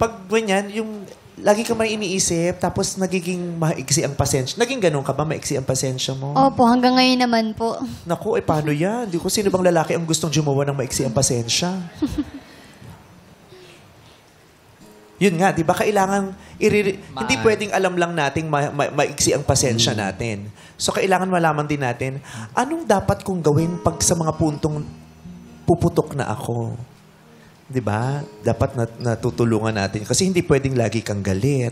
pag ganyan, yung lagi ka may iniisip, tapos nagiging maiksi ang pasensya. Naging ganun ka ba, maiksi ang pasensya mo? Opo, hanggang ngayon naman po. Naku, paano yan? Di ko sino bang lalaki ang gustong jumawa ng maiksi ang pasensya? Yun nga, di ba? Kailangan, hindi pwedeng alam lang nating maiksi ang pasensya natin. So, kailangan malaman din natin, anong dapat kong gawin pag sa mga puntong puputok na ako? Di ba? Dapat natutulungan natin. Kasi hindi pwedeng lagi kang galit.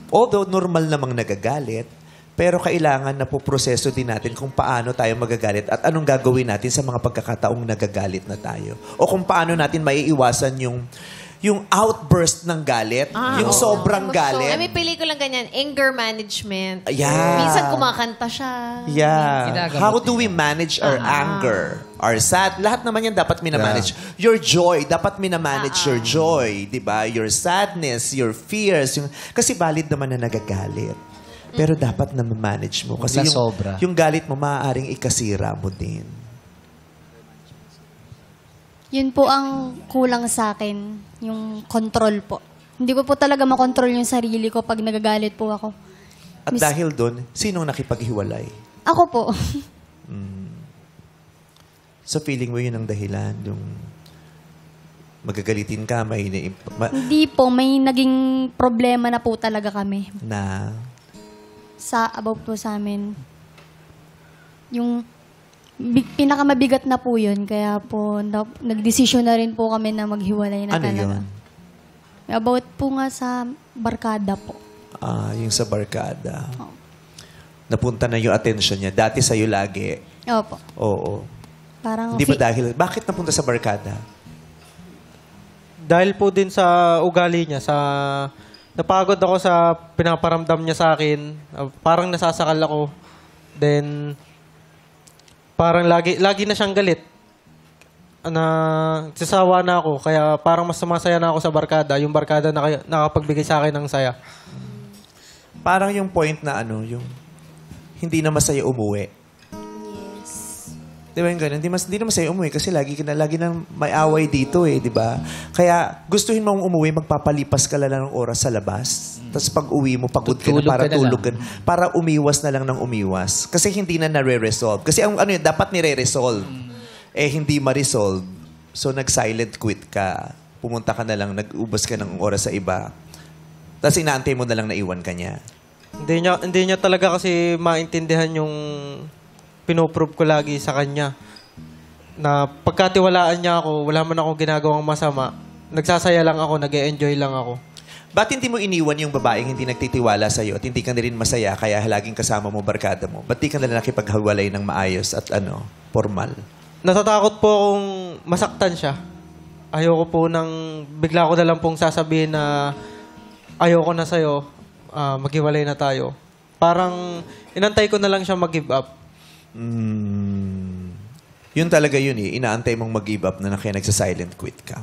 Although, normal namang nagagalit, pero kailangan na po proseso din natin kung paano tayo magagalit at anong gagawin natin sa mga pagkakataong nagagalit na tayo. O kung paano natin maiiwasan yung outburst ng galit, yung sobrang galit. May pelikulang ganyan, anger management. Yeah. Minsan kumakanta siya. Yeah. How do we manage our anger? Our sad? Lahat naman yan dapat minamanage. Your joy, dapat minamanage your joy. Diba? Your sadness, your fears. Kasi valid naman na nagagalit. Pero dapat na manage mo. Kasi yung galit mo, maaaring ikasira mo din. Yun po ang kulang sa akin, yung control po. Hindi ko po talaga makontrol yung sarili ko pag nagagalit po ako. At dahil doon, sinong nakipaghiwalay? Ako po. So feeling mo yun ang dahilan, yung magagalitin ka, Hindi po, may naging problema na po talaga kami. na About po sa amin. Yung pinakamabigat na po yun. Kaya po, nagdesisyon na rin po kami na maghiwalay na ano talaga. yun? About po nga sa barkada po. Yung sa barkada. Napunta na yung attention niya. Dati sa'yo lagi. Opo. Oo. Parang Hindi ba dahil? Bakit napunta sa barkada? Dahil po din sa ugali niya, napagod ako sa pinaparamdam niya sa akin. Parang nasasakal ako. Then, parang lagi na siyang galit. Sasawa na ako. Kaya parang mas sumasaya na ako sa barkada. Yung barkada na nakapagbigay sa akin ng saya. Parang yung point na yung hindi na masaya umuwi. Di ba yung ganun? Hindi na masaya umuwi kasi lagi na may away dito di ba? Kaya gustuhin mong umuwi, magpapalipas ka lang ng oras sa labas. Tapos pag uwi mo, pagod ka na para tulog ka na. Para umiwas na lang ng umiwas. Kasi hindi na nare-resolve. Kasi dapat nire-resolve. Hindi ma-resolve. So nag-silent quit ka. Pumunta ka na lang, nag-ubos ka ng oras sa iba. Tapos inaantay mo na lang na iwan ka niya. Hindi niya talaga kasi maintindihan yung pinoprove ko lagi sa kanya na pagkatiwalaan niya ako, wala man akong ginagawang masama, nagsasaya lang ako, nag-e-enjoy lang ako. Ba't hindi mo iniwan yung babaeng hindi nagtitiwala sa'yo at hindi ka na rin masaya kaya laging kasama mo barkada mo? Ba't di ka na nakipaghiwalay ng maayos at formal? Natatakot po akong masaktan siya. Ayoko po nang bigla ko na lang pong sasabihin na ayoko na sa'yo, maghiwalay na tayo. Parang inantay ko na lang siya mag-give up. Yun talaga yun inaantay mong mag-give up na kaya nagsa-silent quit ka.